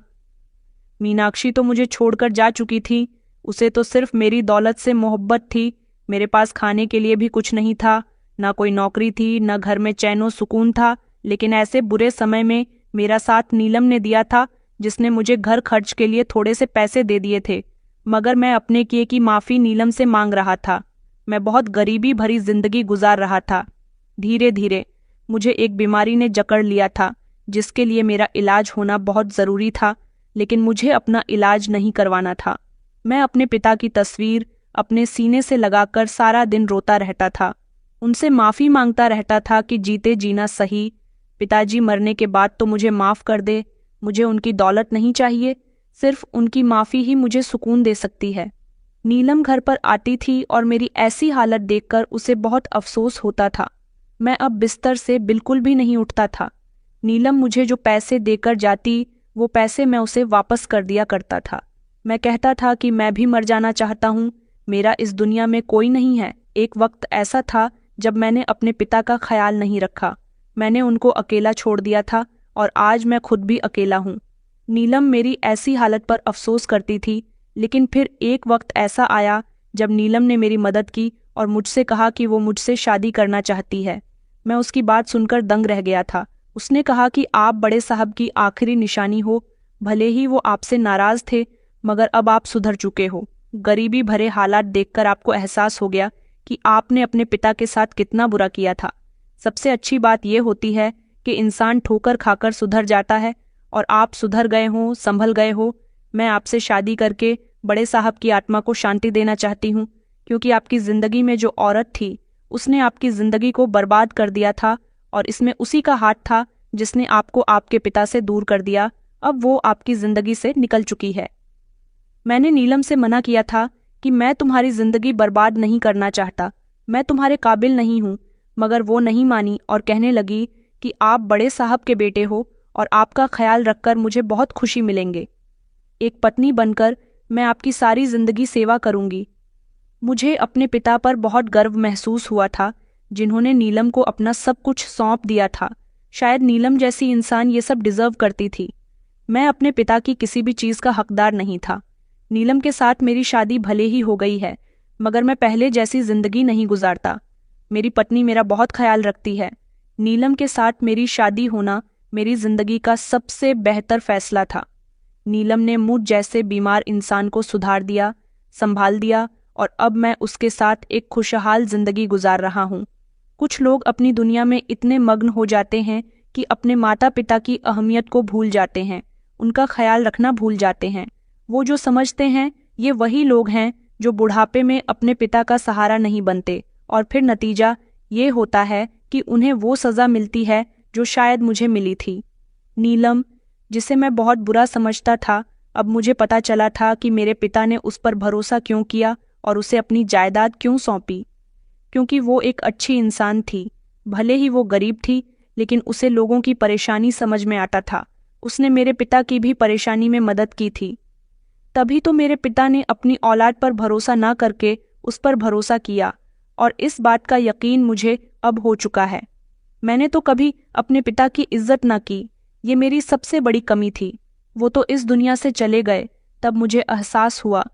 Speaker 1: मीनाक्षी तो मुझे छोड़कर जा चुकी थी। उसे तो सिर्फ मेरी दौलत से मोहब्बत थी। मेरे पास खाने के लिए भी कुछ नहीं था, ना कोई नौकरी थी, न घर में चैन और सुकून था। लेकिन ऐसे बुरे समय में मेरा साथ नीलम ने दिया था, जिसने मुझे घर खर्च के लिए थोड़े से पैसे दे दिए थे। मगर मैं अपने किए की माफ़ी नीलम से मांग रहा था। मैं बहुत गरीबी भरी जिंदगी गुजार रहा था। धीरे धीरे मुझे एक बीमारी ने जकड़ लिया था, जिसके लिए मेरा इलाज होना बहुत ज़रूरी था। लेकिन मुझे अपना इलाज नहीं करवाना था। मैं अपने पिता की तस्वीर अपने सीने से लगाकर सारा दिन रोता रहता था। उनसे माफ़ी मांगता रहता था कि जीते जीना सही, पिताजी मरने के बाद तो मुझे माफ़ कर दे। मुझे उनकी दौलत नहीं चाहिए, सिर्फ उनकी माफ़ी ही मुझे सुकून दे सकती है। नीलम घर पर आती थी और मेरी ऐसी हालत देखकर उसे बहुत अफसोस होता था। मैं अब बिस्तर से बिल्कुल भी नहीं उठता था। नीलम मुझे जो पैसे देकर जाती, वो पैसे मैं उसे वापस कर दिया करता था। मैं कहता था कि मैं भी मर जाना चाहता हूँ, मेरा इस दुनिया में कोई नहीं है। एक वक्त ऐसा था जब मैंने अपने पिता का ख्याल नहीं रखा। मैंने उनको अकेला छोड़ दिया था और आज मैं खुद भी अकेला हूँ। नीलम मेरी ऐसी हालत पर अफसोस करती थी, लेकिन फिर एक वक्त ऐसा आया जब नीलम ने मेरी मदद की और मुझसे कहा कि वो मुझसे शादी करना चाहती है। मैं उसकी बात सुनकर दंग रह गया था। उसने कहा कि आप बड़े साहब की आखिरी निशानी हो। भले ही वो आपसे नाराज थे, मगर अब आप सुधर चुके हो। गरीबी भरे हालात देखकर आपको एहसास हो गया कि आपने अपने पिता के साथ कितना बुरा किया था। सबसे अच्छी बात यह होती है कि इंसान ठोकर खाकर सुधर जाता है, और आप सुधर गए हो, संभल गए हो। मैं आपसे शादी करके बड़े साहब की आत्मा को शांति देना चाहती हूँ, क्योंकि आपकी जिंदगी में जो औरत थी, उसने आपकी जिंदगी को बर्बाद कर दिया था, और इसमें उसी का हाथ था जिसने आपको आपके पिता से दूर कर दिया। अब वो आपकी जिंदगी से निकल चुकी है। मैंने नीलम से मना किया था कि मैं तुम्हारी जिंदगी बर्बाद नहीं करना चाहता, मैं तुम्हारे काबिल नहीं हूँ। मगर वो नहीं मानी और कहने लगी कि आप बड़े साहब के बेटे हो और आपका ख्याल रखकर मुझे बहुत खुशी मिलेंगे। एक पत्नी बनकर मैं आपकी सारी जिंदगी सेवा करूंगी। मुझे अपने पिता पर बहुत गर्व महसूस हुआ था, जिन्होंने नीलम को अपना सब कुछ सौंप दिया था। शायद नीलम जैसी इंसान ये सब डिजर्व करती थी। मैं अपने पिता की किसी भी चीज़ का हकदार नहीं था। नीलम के साथ मेरी शादी भले ही हो गई है, मगर मैं पहले जैसी जिंदगी नहीं गुजारता। मेरी पत्नी मेरा बहुत ख्याल रखती है। नीलम के साथ मेरी शादी होना मेरी जिंदगी का सबसे बेहतर फैसला था। नीलम ने मुझ जैसे बीमार इंसान को सुधार दिया, संभाल दिया, और अब मैं उसके साथ एक खुशहाल जिंदगी गुजार रहा हूँ। कुछ लोग अपनी दुनिया में इतने मग्न हो जाते हैं कि अपने माता पिता की अहमियत को भूल जाते हैं, उनका ख्याल रखना भूल जाते हैं। वो जो समझते हैं, ये वही लोग हैं जो बुढ़ापे में अपने पिता का सहारा नहीं बनते, और फिर नतीजा ये होता है कि उन्हें वो सज़ा मिलती है जो शायद मुझे मिली थी। नीलम, जिसे मैं बहुत बुरा समझता था, अब मुझे पता चला था कि मेरे पिता ने उस पर भरोसा क्यों किया और उसे अपनी जायदाद क्यों सौंपी। क्योंकि वो एक अच्छी इंसान थी। भले ही वो गरीब थी, लेकिन उसे लोगों की परेशानी समझ में आता था। उसने मेरे पिता की भी परेशानी में मदद की थी। तभी तो मेरे पिता ने अपनी औलाद पर भरोसा ना करके उस पर भरोसा किया, और इस बात का यकीन मुझे अब हो चुका है। मैंने तो कभी अपने पिता की इज्जत ना की। ये मेरी सबसे बड़ी कमी थी। वो तो इस दुनिया से चले गए, तब मुझे एहसास हुआ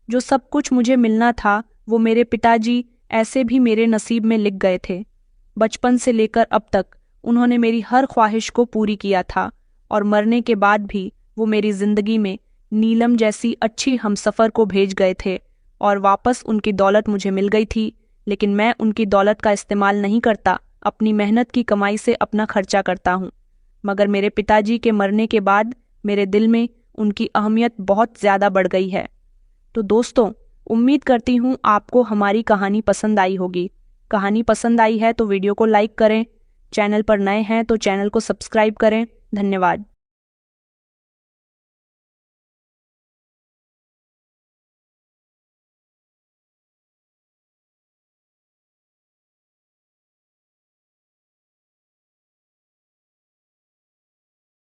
Speaker 1: जो सब कुछ मुझे मिलना था वो मेरे पिताजी ऐसे भी मेरे नसीब में लिख गए थे। बचपन से लेकर अब तक उन्होंने मेरी हर ख्वाहिश को पूरी किया था, और मरने के बाद भी वो मेरी जिंदगी में नीलम जैसी अच्छी हमसफ़र को भेज गए थे, और वापस उनकी दौलत मुझे मिल गई थी। लेकिन मैं उनकी दौलत का इस्तेमाल नहीं करता, अपनी मेहनत की कमाई से अपना खर्चा करता हूँ। मगर मेरे पिताजी के मरने के बाद मेरे दिल में उनकी अहमियत बहुत ज़्यादा बढ़ गई है। तो दोस्तों, उम्मीद करती हूँ आपको हमारी कहानी पसंद आई होगी। कहानी पसंद आई है तो वीडियो को लाइक करें, चैनल पर नए हैं तो चैनल को सब्सक्राइब करें। धन्यवाद।